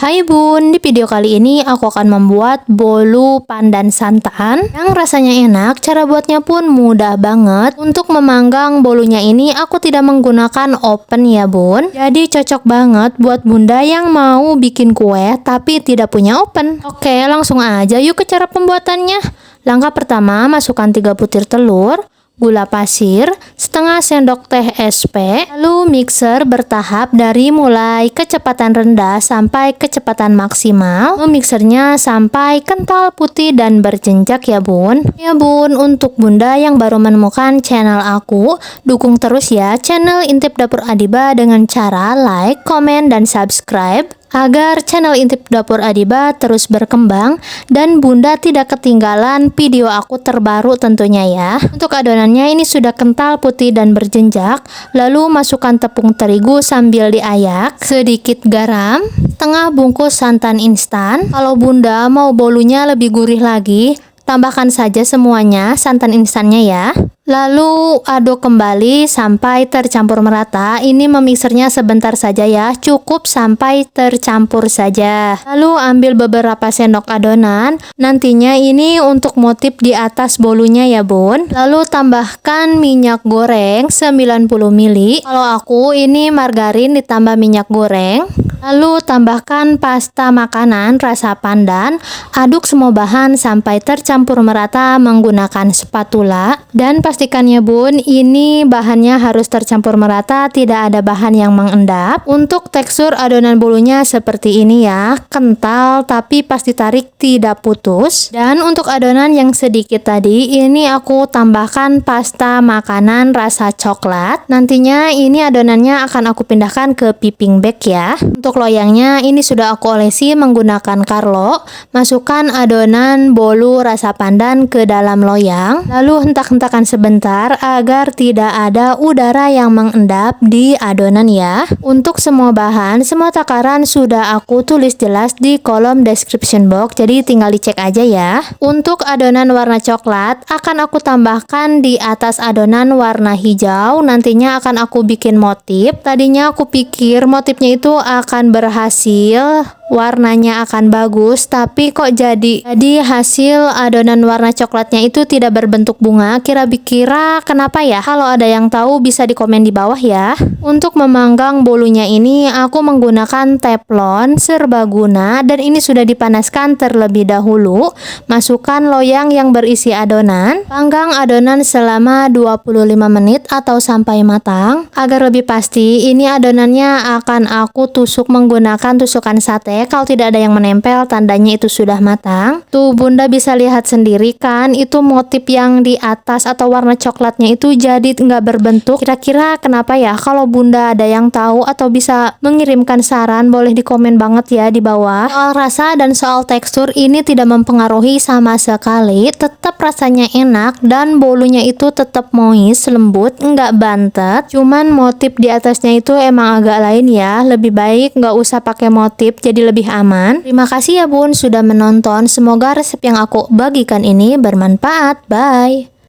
Hai Bun, di video kali ini aku akan membuat bolu pandan santan yang rasanya enak. Cara buatnya pun mudah banget. Untuk memanggang bolunya ini aku tidak menggunakan oven ya Bun. Jadi cocok banget buat bunda yang mau bikin kue tapi tidak punya oven. Oke, langsung aja yuk ke cara pembuatannya. Langkah pertama, masukkan 3 butir telur, gula pasir, setengah sendok teh SP, lalu mixer bertahap dari mulai kecepatan rendah sampai kecepatan maksimal. Memixernya sampai kental putih dan berjenjak ya Bun. Ya Bun, untuk bunda yang baru menemukan channel aku, dukung terus ya channel Intip Dapur Adiba dengan cara like, komen, dan subscribe agar channel Intip Dapur Adiba terus berkembang dan bunda tidak ketinggalan video aku terbaru tentunya ya. Untuk adonannya ini sudah kental putih dan berjenjak. Lalu masukkan tepung terigu sambil diayak, sedikit garam, setengah bungkus santan instan. Kalau bunda mau bolunya lebih gurih lagi, tambahkan saja semuanya santan instannya ya. Lalu aduk kembali sampai tercampur merata. Ini memixernya sebentar saja ya, cukup sampai tercampur saja. Lalu ambil beberapa sendok adonan. Nantinya ini untuk motif di atas bolunya ya Bun. Lalu tambahkan minyak goreng 90 ml. Kalau aku ini margarin ditambah minyak goreng. Lalu tambahkan pasta makanan rasa pandan. Aduk semua bahan sampai tercampur merata menggunakan spatula. Dan pastikan ya Bun, ini bahannya harus tercampur merata, tidak ada bahan yang mengendap. Untuk tekstur adonan bolunya seperti ini ya, kental tapi pas ditarik tidak putus. Dan untuk adonan yang sedikit tadi, ini aku tambahkan pasta makanan rasa coklat. Nantinya ini adonannya akan aku pindahkan ke piping bag ya. Untuk loyangnya ini sudah aku olesi menggunakan Carlo. Masukkan adonan bolu rasa pandan ke dalam loyang, lalu hentak-hentakan sebentar agar tidak ada udara yang mengendap di adonan ya. Untuk semua bahan, semua takaran sudah aku tulis jelas di kolom description box, jadi tinggal dicek aja ya. Untuk adonan warna coklat akan aku tambahkan di atas adonan warna hijau. Nantinya akan aku bikin motif. Tadinya aku pikir motifnya itu akan berhasil, warnanya akan bagus, tapi kok jadi hasil adonan warna coklatnya itu tidak berbentuk bunga. Kira-kira kenapa ya? Kalau ada yang tahu bisa di komen di bawah ya. Untuk memanggang bolunya ini aku menggunakan teflon serbaguna dan ini sudah dipanaskan terlebih dahulu. Masukkan loyang yang berisi adonan. Panggang adonan selama 25 menit atau sampai matang. Agar lebih pasti, ini adonannya akan aku tusuk menggunakan tusukan sate. Kalau tidak ada yang menempel, tandanya itu sudah matang. Tuh bunda bisa lihat sendiri kan, itu motif yang di atas atau warna coklatnya itu jadi nggak berbentuk. Kira-kira kenapa ya? Kalau bunda ada yang tahu atau bisa mengirimkan saran, boleh di komen banget ya di bawah. Soal rasa dan soal tekstur ini tidak mempengaruhi sama sekali. Tetap rasanya enak dan bolunya itu tetap moist, lembut, nggak bantet. Cuman motif di atasnya itu emang agak lain ya. Lebih baik nggak usah pakai motif, jadi lebih aman. Terima kasih ya Bun sudah menonton. Semoga resep yang aku bagikan ini bermanfaat. Bye.